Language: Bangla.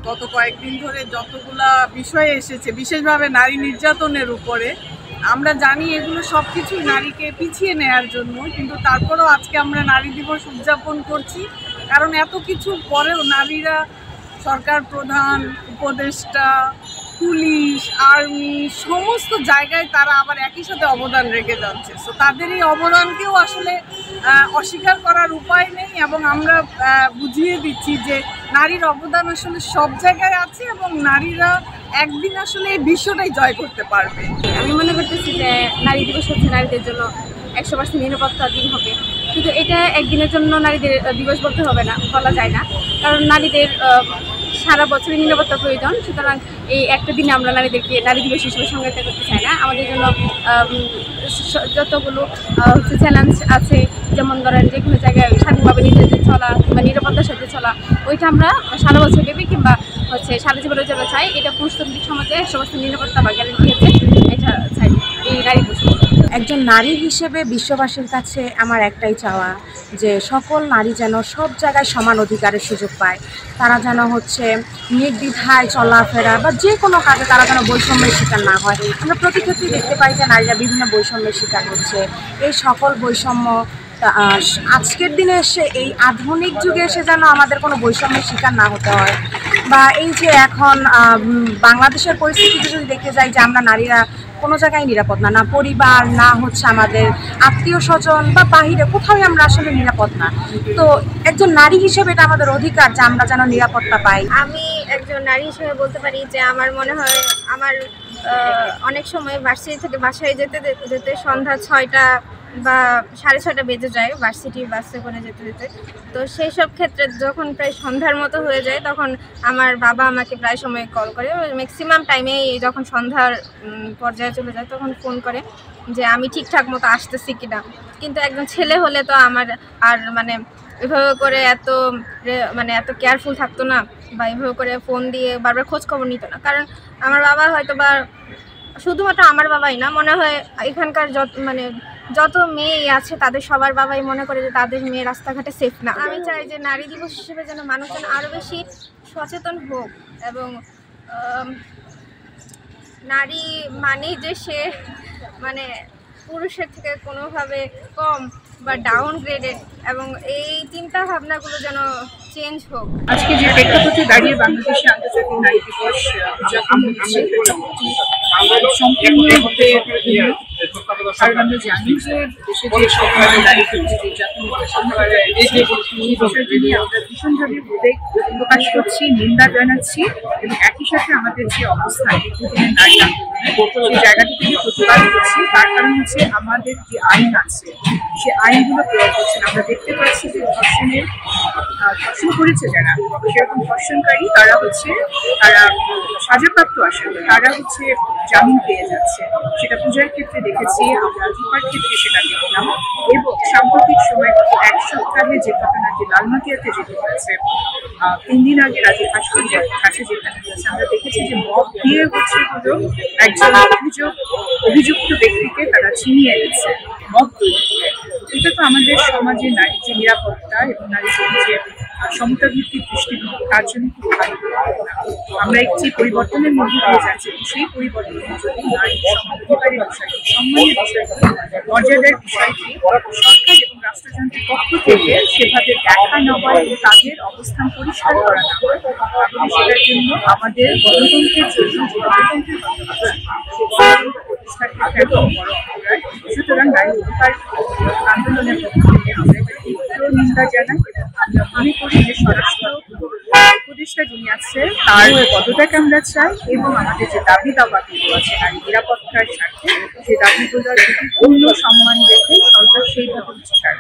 গত কয়েকদিন ধরে যতগুলা বিষয় এসেছে, বিশেষভাবে নারী নির্যাতনের উপরে, আমরা জানি এগুলো সব কিছুই নারীকে পিছিয়ে নেয়ার জন্য, কিন্তু তারপরেও আজকে আমরা নারী দিবস উদযাপন করছি। কারণ এত কিছু পরেও নারীরা সরকার প্রধান, উপদেষ্টা, পুলিশ, আর্মি সমস্ত জায়গায় তারা আবার একই সাথে অবদান রেখে যাচ্ছে। সো তাদের এই অবদানকেও আসলে অস্বীকার করার উপায় নেই, এবং আমরা বুঝিয়ে দিচ্ছি যে নারীর অবদান আসলে সব জায়গায় আছে এবং নারীরা একদিন আসলে এই বিশ্বটাই জয় করতে পারবে। আমি মনে করতেছি যে নারী দিবস হচ্ছে নারীদের জন্য 100% নিরাপত্তা দিন হবে, কিন্তু এটা একদিনের জন্য নারীদের দিবস বলতে হবে না, বলা যায় না। কারণ নারীদের সারা বছরই নিরাপত্তা প্রয়োজন। সুতরাং এই একটা দিনে আমরা নারীদেরকে নারী দিবস হিসেবে সংজ্ঞায়িত করতে চাই না। আমাদের জন্য যতগুলো হচ্ছে চ্যালেঞ্জ আছে, যেমন ধরেন যে কোনো জায়গায় স্বাধীনভাবে নিজেদের চলা কিংবা নিরাপত্তার সাথে চলা, ওইটা আমরা সারা বছর ব্যাপী কিংবা হচ্ছে সারা জীবনের জন্য চাই। এটা পুরুষতান্ত্রিক সমাজে সমস্ত নিরাপত্তা বা গ্যারান্টি আছে, এটা চাই এই নারী দিবস। একজন নারী হিসেবে বিশ্ববাসীর কাছে আমার একটাই চাওয়া যে সকল নারী যেন সব জায়গায় সমান অধিকারের সুযোগ পায়। তারা যেন হচ্ছে নির্দ্বিধায় চলাফেরা বা যে কোনো কাজে তারা যেন বৈষম্যের শিকার না হয়। আমরা প্রতি ক্ষেত্রেই দেখতে পাই যে নারীরা বিভিন্ন বৈষম্যের শিকার হচ্ছে। এই সকল বৈষম্য আজকের দিনে এসে, এই আধুনিক যুগে এসে যেন আমাদের কোনো বৈষম্যের শিকার না হতে হয়। বা এই যে এখন বাংলাদেশের পরিস্থিতিতে যদি দেখতে যাই যে আমরা নারীরা কোনো জায়গায় নিরাপদ না, না পরিবার, না হচ্ছে আমাদের আত্মীয় স্বজন বা বাহিরে কোথাও আমরা আসলে নিরাপদ না। তো একজন নারী হিসেবে এটা আমাদের অধিকার যে আমরা যেন নিরাপত্তা পাই। আমি একজন নারী হিসেবে বলতে পারি যে আমার মনে হয় আমার অনেক সময় ভার্সিটি থেকে বাসায় যেতে যেতে সন্ধ্যা 6টা বা 6:30 বেজে যায় ভার্সিটি বাসে করে যেতে যেতে। তো সেই সব ক্ষেত্রে যখন প্রায় সন্ধ্যার মতো হয়ে যায়, তখন আমার বাবা আমাকে প্রায় সময় কল করে। ম্যাক্সিমাম টাইমেই যখন সন্ধ্যার পর্যায়ে চলে যায় তখন ফোন করে যে আমি ঠিকঠাক মতো আসতেছি কিনা। কিন্তু একজন ছেলে হলে তো আমার আর এভাবে করে এত কেয়ারফুল থাকতো না, বা এভাবে করে ফোন দিয়ে বারবার খোঁজ খবর নিত না। কারণ আমার বাবা হয়তো বা, শুধুমাত্র আমার বাবাই না, মনে হয় এখানকার যত মেয়ে আছে তাদের সবার বাবাই মনে করে যে তাদের মেয়ে রাস্তাঘাটে সেফ না। আমি চাই যে নারী দিবস হিসেবে যেন মানুষজন আরও বেশি সচেতন হোক, এবং নারী মানেই যে সে পুরুষের থেকে কোনোভাবে কম বা ডাউন গ্রেডেড, এবং এই চিন্তা ভাবনাগুলো যেন চেঞ্জ হোক। আজকে যে প্রেক্ষাপটে দাঁড়িয়ে বাংলাদেশে আন্তর্জাতিক নারী দিবস উদযাপন হচ্ছে, সম্পূর্ণভাবে কারণ আমরা জানি যে দেশে যে সকল নারী নির্যাতন আমরা ভীষণভাবে উদ্বেগ প্রকাশ করছি, নিন্দা জানাচ্ছি, এবং একই সাথে আমাদের যে অবস্থান দীর্ঘদিনের নারী আন্দোলনে সেই জায়গাটি থেকে প্রতিবাদ করছি। তার কারণ হচ্ছে আমাদের যে আইন আছে সে আইনগুলো প্রয়োগ করছে। আমরা দেখতে পাচ্ছি যে ধর্ষণ করেছে যারা, সেরকম ধর্ষণকারী তারা সাজাপ্রাপ্ত আসামি, তারা জামিন পেয়ে যাচ্ছে। সেটা পূজার ক্ষেত্রে দেখেছি, আমরা রূপার ক্ষেত্রে সেটা দেখলাম, এবং সাম্প্রতিক সময় এক সপ্তাহে যে ঘটনাটি লালমাটিয়াতে যেতে হয়েছে, 3 দিন আগে রাজীব ভাস্কর্যের কাছে যেখানে হয়েছে, আমরা দেখেছি যে মদ দিয়ে একজন অভিযুক্ত ব্যক্তিকে তারা ছিনিয়ে এনেছে মদ তৈরি করে। এটা তো আমাদের সমাজে নারীর যে নিরাপত্তা এবং নারীর যে সমতা ভিত্তিক দৃষ্টিভঙ্গি, তার জন্য খুব ভালো। আমরা একটি পরিবর্তনের মধ্যে দিয়ে যাচ্ছি, সেই পরিবর্তনে যদি নারীর সমাধিকারী বিষয়টি, সম্মানের বিষয়টি, মর্যাদার বিষয়টি সরকার এবং রাষ্ট্রযন্ত্রের পক্ষ থেকে সেভাবে দেখা না হয় এবং তাদের অবস্থান পরিষ্কার করা না হয়, তাহলে সেটার জন্য আমাদের গণতন্ত্রের জন্য যে গণতন্ত্রের প্রতিষ্ঠার ক্ষেত্রে একটা বড় অপরাধ। সুতরাং নারী অধিকার আন্দোলনের পক্ষ থেকে আমরা তীব্র নিন্দা জানাই। আমরা মনে করি যে স্বরাষ্ট্র উপদেষ্টা যিনি আছে তার পদত্যাগ আমরা চাই, এবং আমাদের যে দাবি দাওয়াগুলো আছে নারী নিরাপত্তার সাথে, সেই দাবিগুলোর পূর্ণ সম্মান রেখে সরকার সেইভাবে বিচার।